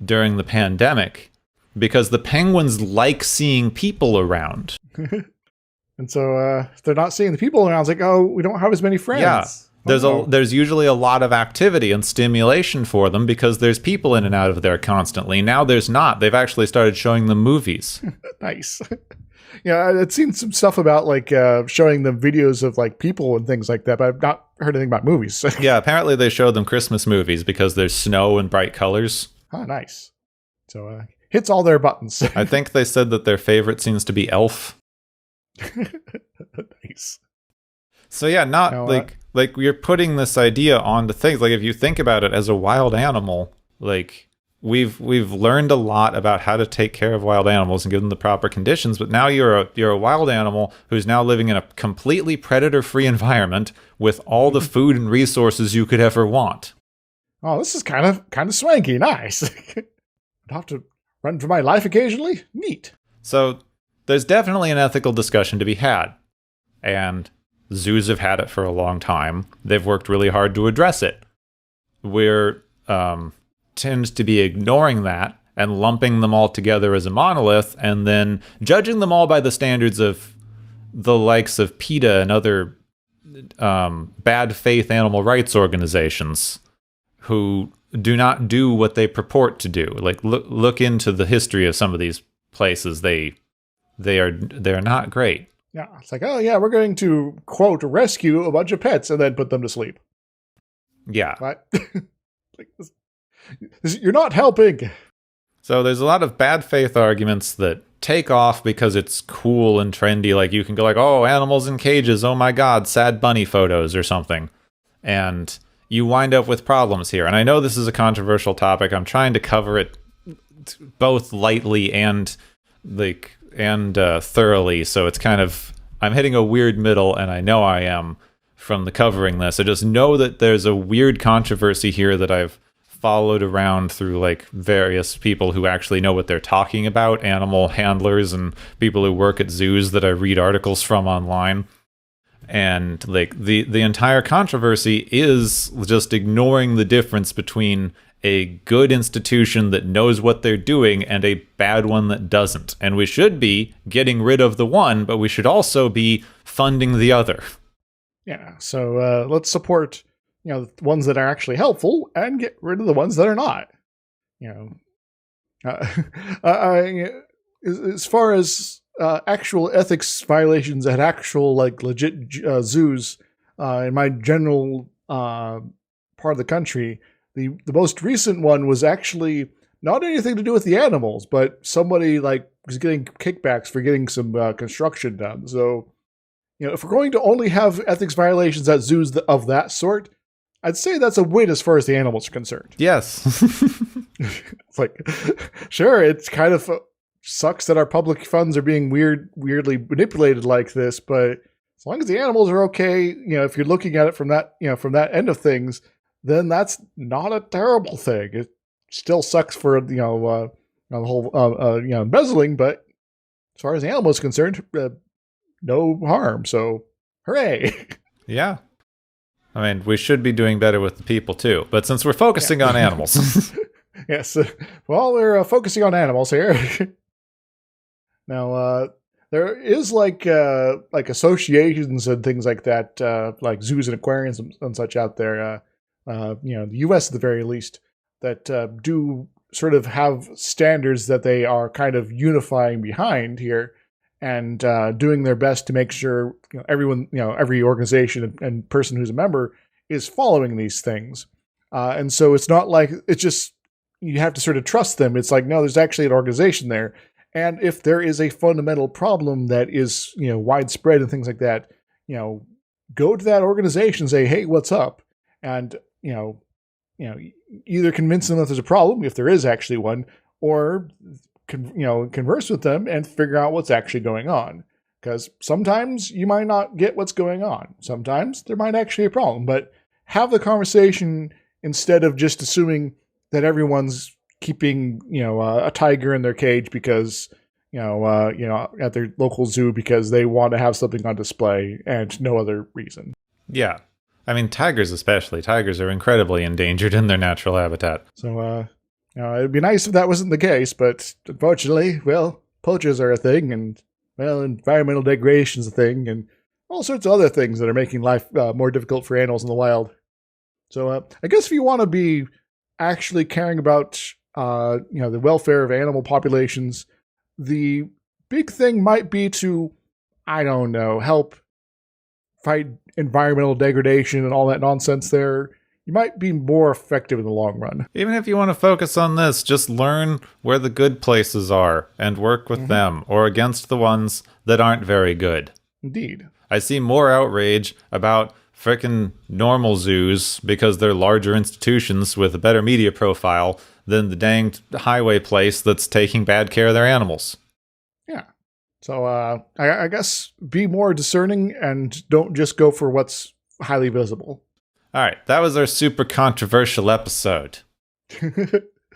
during the pandemic, because the penguins like seeing people around. And so if they're not seeing the people around, it's like, oh, we don't have as many friends. Yeah. There's usually a lot of activity and stimulation for them because there's people in and out of there constantly. Now there's not. They've actually started showing them movies. Nice. Yeah, I'd seen some stuff about showing them videos of people and things like that, but I've not heard anything about movies. Yeah, apparently they showed them Christmas movies because there's snow and bright colors. Oh, nice. So hits all their buttons. I think they said that their favorite seems to be Elf. Nice. So yeah, like you're putting this idea onto things. Like, if you think about it as a wild animal, we've learned a lot about how to take care of wild animals and give them the proper conditions. But now you're a wild animal who's now living in a completely predator-free environment with all the food and resources you could ever want. Oh, this is kind of swanky. Nice. I'd have to run for my life occasionally. Neat. So there's definitely an ethical discussion to be had, and zoos have had it for a long time. They've worked really hard to address it. We're tends to be ignoring that and lumping them all together as a monolith, and then judging them all by the standards of the likes of PETA and other bad faith animal rights organizations who do not do what they purport to do. Look into the history of some of these places. They're not great. Yeah, it's like, oh yeah, we're going to, quote, rescue a bunch of pets and then put them to sleep. Yeah. What? You're not helping. So there's a lot of bad faith arguments that take off because it's cool and trendy. Like, you can go oh, animals in cages, oh my god, sad bunny photos or something. And you wind up with problems here. And I know this is a controversial topic. I'm trying to cover it both lightly and thoroughly, so it's kind of, I'm hitting a weird middle, and I know I am from the covering this. I just know that there's a weird controversy here that I've followed around through various people who actually know what they're talking about, animal handlers and people who work at zoos that I read articles from online. And like the entire controversy is just ignoring the difference between a good institution that knows what they're doing and a bad one that doesn't. And we should be getting rid of the one, but we should also be funding the other. Yeah, so let's support, the ones that are actually helpful and get rid of the ones that are not. As far as actual ethics violations at actual legit zoos in my general part of the country, the most recent one was actually not anything to do with the animals, but somebody was getting kickbacks for getting some construction done. So, if we're going to only have ethics violations at zoos of that sort, I'd say that's a win as far as the animals are concerned. Yes. It's sure, it's kind of sucks that our public funds are being weirdly manipulated like this, but as long as the animals are okay, if you're looking at it from that end of things, then that's not a terrible thing. It still sucks for the whole embezzling, but as far as the animal is concerned, no harm. So, hooray! Yeah. I mean, we should be doing better with the people too, but since we're focusing on animals. Yes. Well, we're focusing on animals here. Now, there is like associations and things like that, like zoos and aquariums and such out there. The U.S. at the very least, that do sort of have standards that they are kind of unifying behind here, and doing their best to make sure everyone, every organization and person who's a member is following these things. And so it's not like it's just you have to sort of trust them. It's like, no, there's actually an organization there. And if there is a fundamental problem that is, widespread and things like that, go to that organization and say, hey, what's up? And, either convince them that there's a problem, if there is actually one, or, converse with them and figure out what's actually going on. Because sometimes you might not get what's going on. Sometimes there might actually be a problem. But have the conversation instead of just assuming that everyone's keeping, a tiger in their cage because, at their local zoo because they want to have something on display and no other reason. Yeah. I mean, tigers especially. Tigers are incredibly endangered in their natural habitat. So, it'd be nice if that wasn't the case, but unfortunately, poachers are a thing, and, environmental degradation is a thing, and all sorts of other things that are making life more difficult for animals in the wild. So, I guess if you want to be actually caring about the welfare of animal populations, the big thing might be to, I don't know, help fight environmental degradation and all that nonsense there. You might be more effective in the long run. Even if you want to focus on this, just learn where the good places are and work with them, or against the ones that aren't very good. Indeed. I see more outrage about frickin' normal zoos because they're larger institutions with a better media profile than the danged highway place that's taking bad care of their animals. Yeah. So I guess be more discerning and don't just go for what's highly visible. All right, that was our super controversial episode.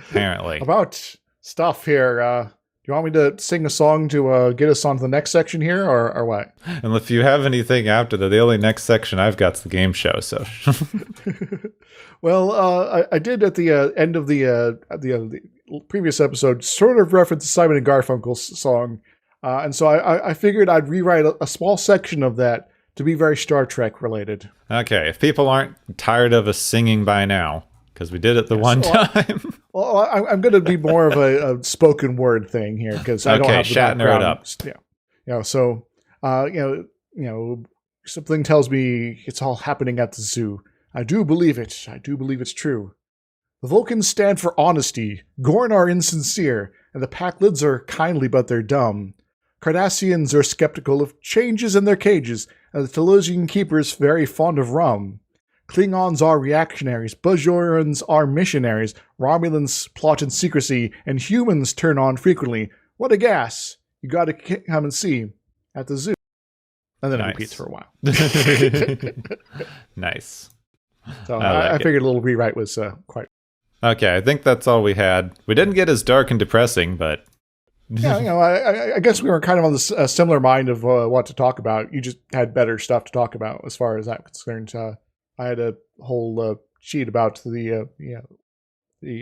Apparently. About stuff here. Do you want me to sing a song to get us on to the next section here, or what? And if you have anything after that, the only next section I've got is the game show. So, well, I did at the end of the previous episode sort of reference Simon and Garfunkel's song, and so I figured I'd rewrite a small section of that to be very Star Trek related. Okay, if people aren't tired of us singing by now, because we did it the one time. Well, I'm going to be more of a spoken word thing here because I don't have the Shatner it up. Yeah. So, something tells me it's all happening at the zoo. I do believe it. I do believe it's true. The Vulcans stand for honesty. Gorn are insincere, and the Paklids are kindly but they're dumb. Cardassians are skeptical of changes in their cages, and the Telosian keepers very fond of rum. Klingons are reactionaries, Bajorans are missionaries, Romulans plot in secrecy, and humans turn on frequently. What a gas! You gotta come and see at the zoo. And then it repeats for a while. Nice. So I figured a little rewrite was quite... Okay, I think that's all we had. We didn't get as dark and depressing, but Yeah, I guess we were kind of on this similar mind of what to talk about. You just had better stuff to talk about as far as that concerned. I had a whole sheet about the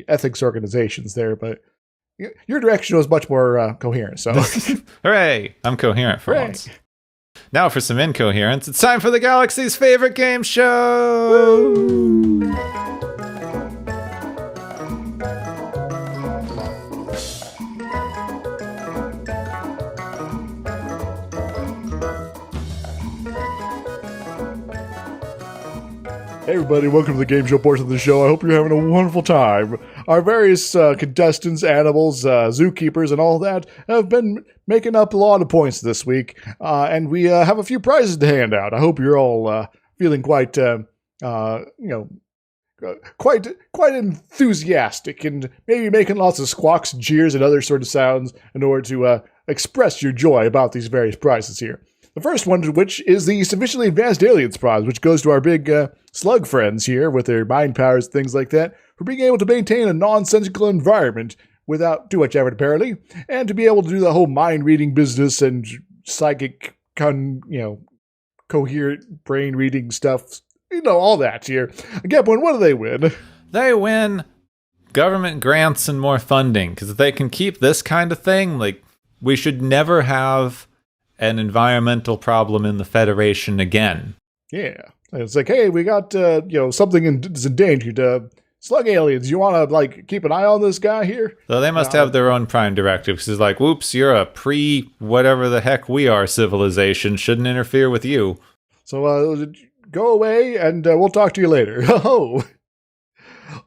ethics organizations there, but your direction was much more coherent. So, hooray! I'm coherent for Hooray. once. Now for some incoherence, it's time for the galaxy's favorite game show! Woo! Hey everybody, welcome to the game show portion of the show. I hope you're having a wonderful time. Our various contestants, animals, zookeepers, and all that have been making up a lot of points this week, and we have a few prizes to hand out. I hope you're all feeling quite enthusiastic and maybe making lots of squawks, jeers, and other sort of sounds in order to express your joy about these various prizes here. The first one, which is the Sufficiently Advanced Aliens prize, which goes to our big slug friends here with their mind powers, things like that, for being able to maintain a nonsensical environment without too much effort, apparently, and to be able to do the whole mind-reading business and psychic, coherent brain-reading stuff, all that here. Again, what do they win? They win government grants and more funding, because if they can keep this kind of thing, we should never have an environmental problem in the Federation again. Yeah. It's like, hey, we got, something is endangered. Slug aliens, you want to, keep an eye on this guy here? So they must have their own prime directive, because it's like, whoops, you're a pre-whatever the heck we are civilization. Shouldn't interfere with you. So, go away, and we'll talk to you later. Oh.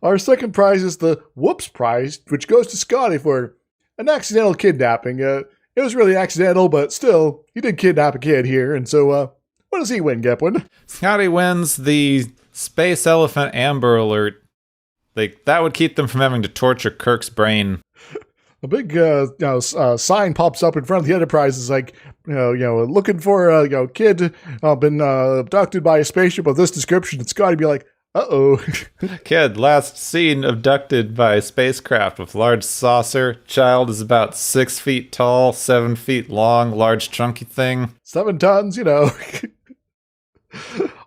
Our second prize is the Whoops prize, which goes to Scotty for an accidental kidnapping. It was really accidental, but still, he did kidnap a kid here, and so, what does he win, Gepwin? Scotty wins the Space Elephant Amber Alert. That would keep them from having to torture Kirk's brain. A big sign pops up in front of the Enterprise. Is like, looking for a kid been abducted by a spaceship of this description. And Scotty be like, uh-oh. Kid, last seen abducted by a spacecraft with large saucer. Child is about 6 feet tall, 7 feet long, large chunky thing. 7 tons,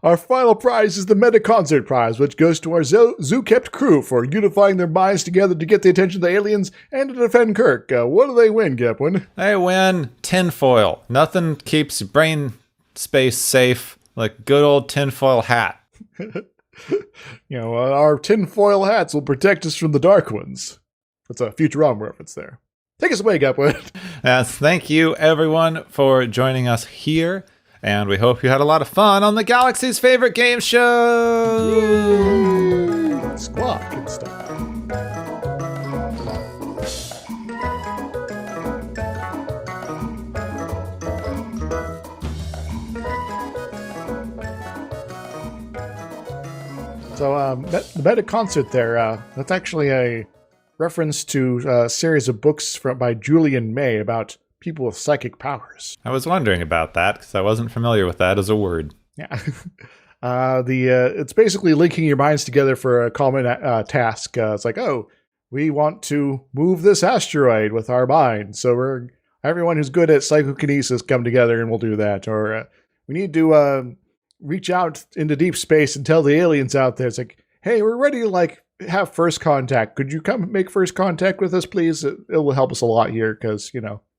Our final prize is the Meta Concert Prize, which goes to our zoo-kept crew for unifying their minds together to get the attention of the aliens and to defend Kirk. What do they win, Gepwin? They win tinfoil. Nothing keeps your brain space safe like good old tinfoil hat. Our tinfoil hats will protect us from the dark ones. That's a Futurama reference there. Take us away, Gepwin. Thank you, everyone, for joining us here. And we hope you had a lot of fun on the galaxy's favorite game show! Yay! Squawk and stuff. So, the Meta Concert there, that's actually a reference to a series of books by Julian May about people with psychic powers. I was wondering about that, because I wasn't familiar with that as a word. Yeah. It's basically linking your minds together for a common task. It's like, we want to move this asteroid with our minds. So everyone who's good at psychokinesis come together and we'll do that. Or we need to reach out into deep space and tell the aliens out there. It's like, hey, we're ready to have first contact. Could you come make first contact with us, please? It will help us a lot here because,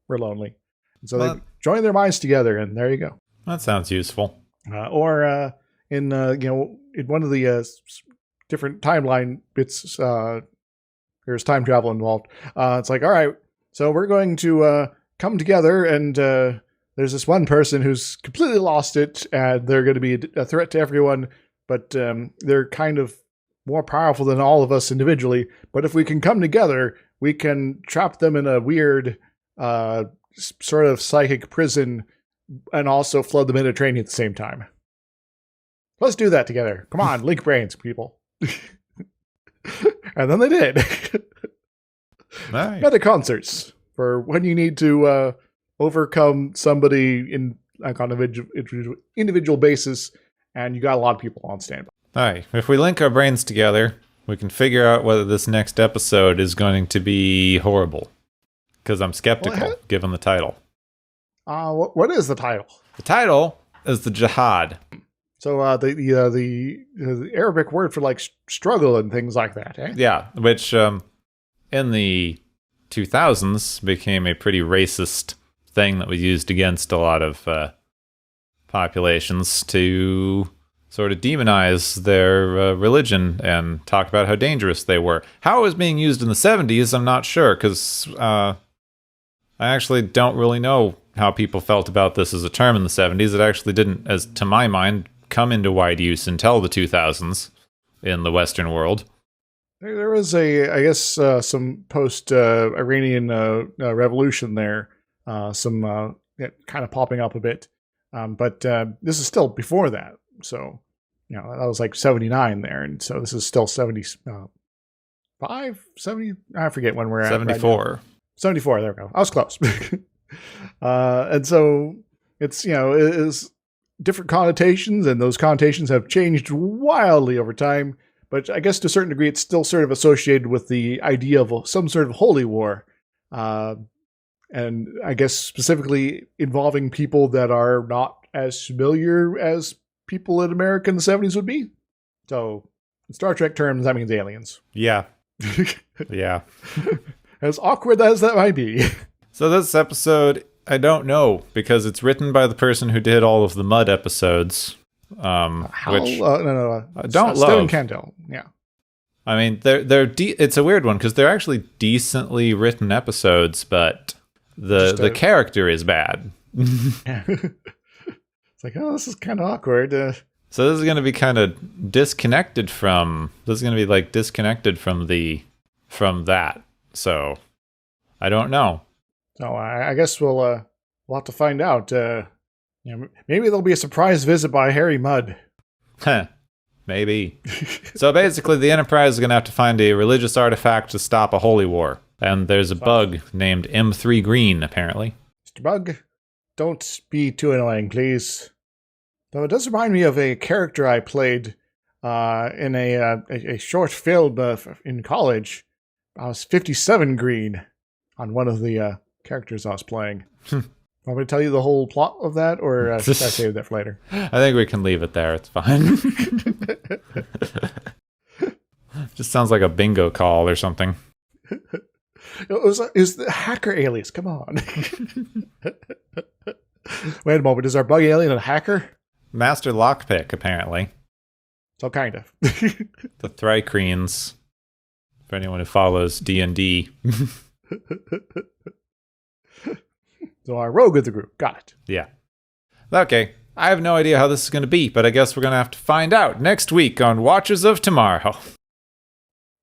we're lonely. And so they join their minds together, and there you go. That sounds useful. Or in one of the different timeline bits, there's time travel involved. It's like, all right, so we're going to come together, and there's this one person who's completely lost it, and they're going to be a threat to everyone, but they're kind of more powerful than all of us individually. But if we can come together, we can trap them in a weird sort of psychic prison and also flood the Mediterranean at the same time. Let's do that together. Come on, link brains, people. And then they did. Nice. Meta concerts for when you need to overcome somebody on an individual basis, and you got a lot of people on standby. All right. If we link our brains together, we can figure out whether this next episode is going to be horrible. because I'm skeptical, given the title. What is the title? The title is the Jihad. So the Arabic word for like struggle and things like that, eh? Yeah, which in the 2000s became a pretty racist thing that was used against a lot of populations to sort of demonize their religion and talk about how dangerous they were. How it was being used in the 70s, I'm not sure, because I actually don't really know how people felt about this as a term in the 70s. It actually didn't, as to my mind, come into wide use until the 2000s in the Western world. There was some post-Iranian revolution there, kind of popping up a bit. But this is still before that. So, that was like 79 there. And so this is still 75, 70, I forget when we're at. 74. Right 74, there we go. I was close. And so it's, it is different connotations, and those connotations have changed wildly over time. But I guess to a certain degree, it's still sort of associated with the idea of some sort of holy war. And I guess specifically involving people that are not as familiar as people in America in the 70s would be. So in Star Trek terms, that means aliens. Yeah. Yeah. As awkward as that might be. So this episode, I don't know, because it's written by the person who did all of the Mud episodes. Which no. Don't Steven love. Cantel, yeah. I mean, it's a weird one because they're actually decently written episodes, but the character is bad. It's like, this is kind of awkward. So this is going to be kind of disconnected from. This is going to be like disconnected from that. So I don't know. So I guess we'll have to find out. Maybe there'll be a surprise visit by Harry Mudd. Maybe. So basically, the Enterprise is going to have to find a religious artifact to stop a holy war. And there's a bug named M3 Green, apparently. Mr. Bug, don't be too annoying, please. Though it does remind me of a character I played in a short film in college. I was 57 Green on one of the characters I was playing. Want me to tell you the whole plot of that, or should I save that for later? I think we can leave it there. It's fine. Just sounds like a bingo call or something. It was the hacker alias. Come on. Wait a moment. Is our bug alien a hacker? Master Lockpick, apparently. So kind of. The Thrycreans. For anyone who follows D&D. So our rogue of the group. Got it. Yeah. Okay. I have no idea how this is going to be, but I guess we're going to have to find out next week on Watchers of Tomorrow.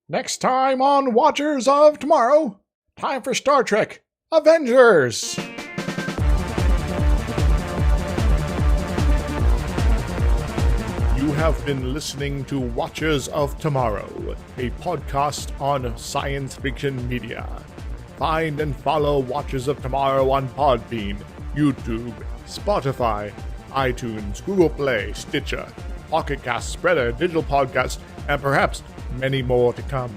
Next time on Watchers of Tomorrow, time for Star Trek Avengers. You have been listening to Watchers of Tomorrow, a podcast on science fiction media. Find and follow Watchers of Tomorrow on Podbean, YouTube, Spotify, iTunes, Google Play, Stitcher, Pocket Cast, Spreader, Digital Podcast, and perhaps many more to come.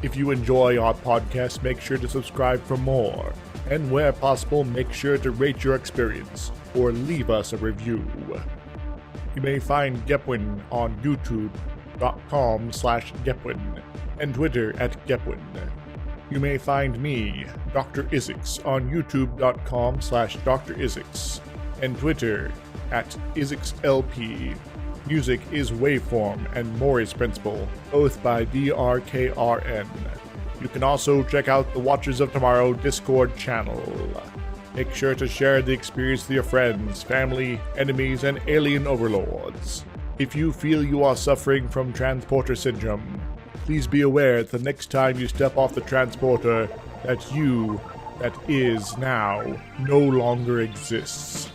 If you enjoy our podcast, make sure to subscribe for more. And where possible, make sure to rate your experience or leave us a review. You may find Gepwin on youtube.com/Gepwin and Twitter @Gepwin. You may find me, Dr. Isix, on youtube.com/Dr. Isix and Twitter @IsixLP. Music is Waveform and Mori's Principle, both by DRKRN. You can also check out the Watchers of Tomorrow Discord channel. Make sure to share the experience with your friends, family, enemies, and alien overlords. If you feel you are suffering from transporter syndrome, please be aware that the next time you step off the transporter, that you, that is now, no longer exists.